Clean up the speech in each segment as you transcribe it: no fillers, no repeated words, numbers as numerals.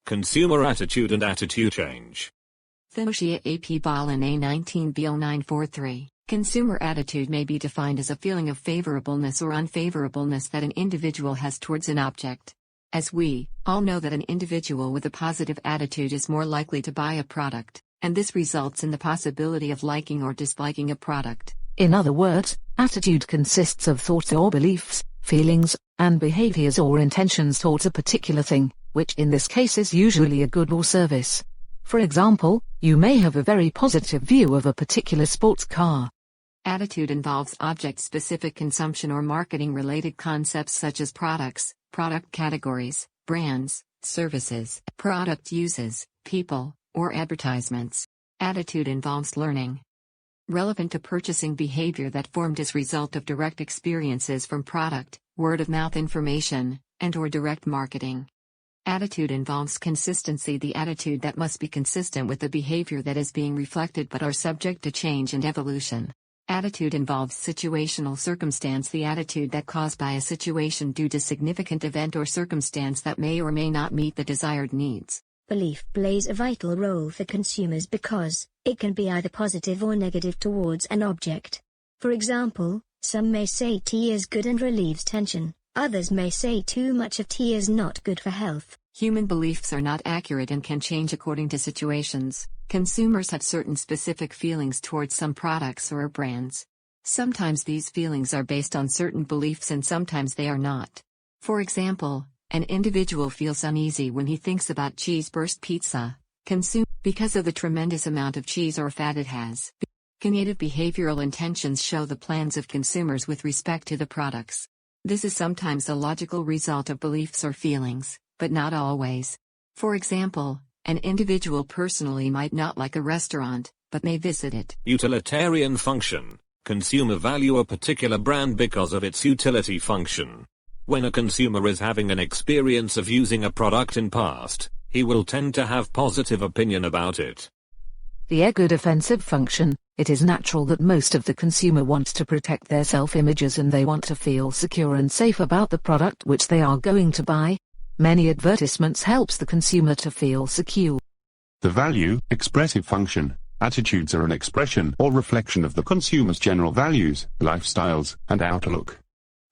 Consumer attitude and attitude change. Thiosia AP Balin A19B0943. Consumer attitude may be defined as a feeling of favorableness or unfavorableness that an individual has towards an object. As we all know that an individual with a positive attitude is more likely to buy a product, and this results in the possibility of liking or disliking a product. In other words, attitude consists of thoughts or beliefs, feelings, and behaviors or intentions towards a particular thing, which in this case is usually a good or service. For example, you may have a very positive view of a particular sports car. Attitude involves object-specific consumption or marketing-related concepts such as products, product categories, brands, services, product uses, people, or advertisements. Attitude involves learning. Relevant to purchasing behavior that formed as result of direct experiences from product, word-of-mouth information, and/or direct marketing. Attitude involves consistency, the attitude that must be consistent with the behavior that is being reflected but are subject to change and evolution. Attitude involves situational circumstance, the attitude that caused by a situation due to significant event or circumstance that may or may not meet the desired needs. Belief plays a vital role for consumers because it can be either positive or negative towards an object. For example, some may say tea is good and relieves tension. Others may say too much of tea is not good for health. Human beliefs are not accurate and can change according to situations. Consumers have certain specific feelings towards some products or brands. Sometimes these feelings are based on certain beliefs and sometimes they are not. For example, an individual feels uneasy when he thinks about cheese-burst pizza, consumed because of the tremendous amount of cheese or fat it has. Cognitive behavioral intentions show the plans of consumers with respect to the products. This is sometimes a logical result of beliefs or feelings, but not always. For example, an individual personally might not like a restaurant, but may visit it. Utilitarian function. Consumer value a particular brand because of its utility function. When a consumer is having an experience of using a product in past, he will tend to have positive opinion about it. The ego-defensive function. It is natural that most of the consumer wants to protect their self-images and they want to feel secure and safe about the product which they are going to buy. Many advertisements helps the consumer to feel secure. The value-expressive function. Attitudes are an expression or reflection of the consumer's general values, lifestyles, and outlook.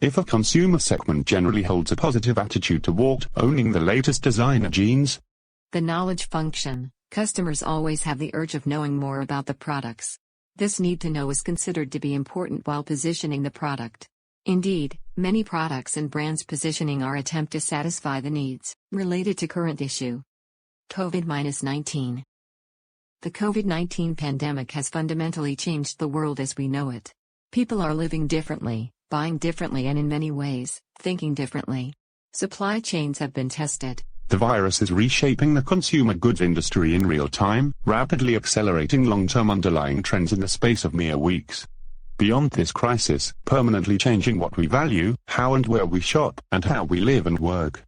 If a consumer segment generally holds a positive attitude toward owning the latest designer jeans. The knowledge function. Customers always have the urge of knowing more about the products. This need to know is considered to be important while positioning the product. Indeed, many products and brands' positioning are attempt to satisfy the needs related to current issue. COVID-19. The COVID-19 pandemic has fundamentally changed the world as we know it. People are living differently, buying differently, and in many ways, thinking differently. Supply chains have been tested. The virus is reshaping the consumer goods industry in real time, rapidly accelerating long-term underlying trends in the space of mere weeks. Beyond this crisis, permanently changing what we value, how and where we shop, and how we live and work.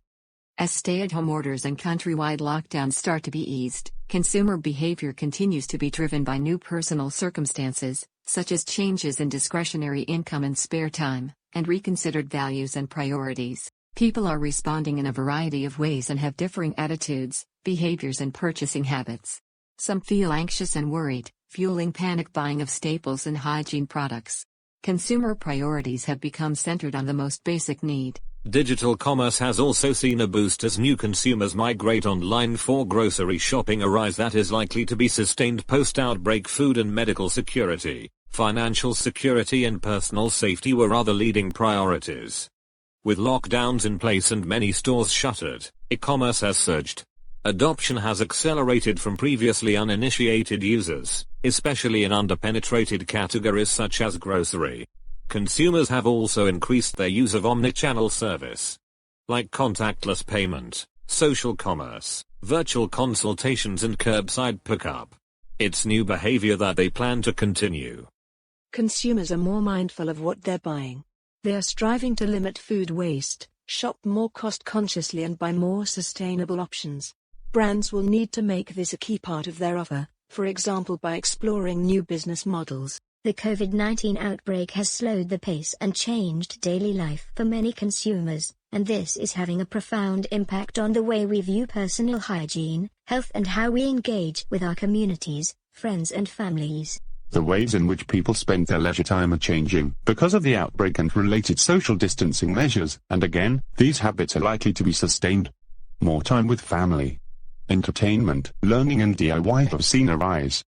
As stay-at-home orders and countrywide lockdowns start to be eased, consumer behavior continues to be driven by new personal circumstances, such as changes in discretionary income and spare time, and reconsidered values and priorities. People are responding in a variety of ways and have differing attitudes, behaviors, and purchasing habits. Some feel anxious and worried, fueling panic buying of staples and hygiene products. Consumer priorities have become centered on the most basic need. Digital commerce has also seen a boost as new consumers migrate online for grocery shopping, a rise that is likely to be sustained post-outbreak. Food and medical security, financial security, and personal safety were other leading priorities. With lockdowns in place and many stores shuttered, e-commerce has surged. Adoption has accelerated from previously uninitiated users, especially in underpenetrated categories such as grocery. Consumers have also increased their use of omnichannel service, like contactless payment, social commerce, virtual consultations, and curbside pickup. It's new behavior that they plan to continue. Consumers are more mindful of what they're buying. They are striving to limit food waste, shop more cost-consciously, and buy more sustainable options. Brands will need to make this a key part of their offer, for example by exploring new business models. The COVID-19 outbreak has slowed the pace and changed daily life for many consumers, and this is having a profound impact on the way we view personal hygiene, health, and how we engage with our communities, friends, and families. The ways in which people spend their leisure time are changing because of the outbreak and related social distancing measures, and again, these habits are likely to be sustained. More time with family, entertainment, learning, and DIY have seen a rise.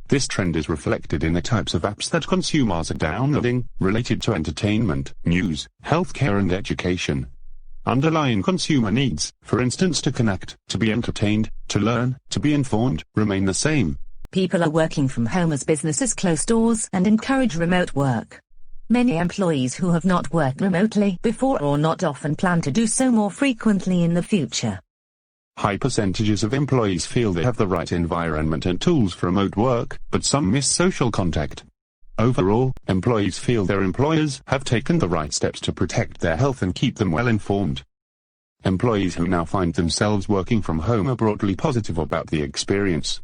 This trend is reflected in the types of apps that consumers are downloading, related to entertainment, news, healthcare, and education. Underlying consumer needs, for instance to connect, to be entertained, to learn, to be informed, remain the same. People are working from home as businesses close doors and encourage remote work. Many employees who have not worked remotely before or not often plan to do so more frequently in the future. High percentages of employees feel they have the right environment and tools for remote work, but some miss social contact. Overall, employees feel their employers have taken the right steps to protect their health and keep them well informed. Employees who now find themselves working from home are broadly positive about the experience.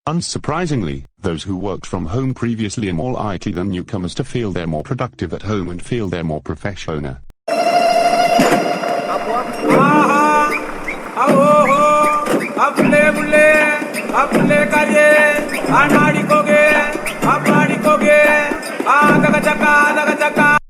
Unsurprisingly, those who worked from home previously are more likely than newcomers to feel they're more productive at home and feel they're more professional. Chaka,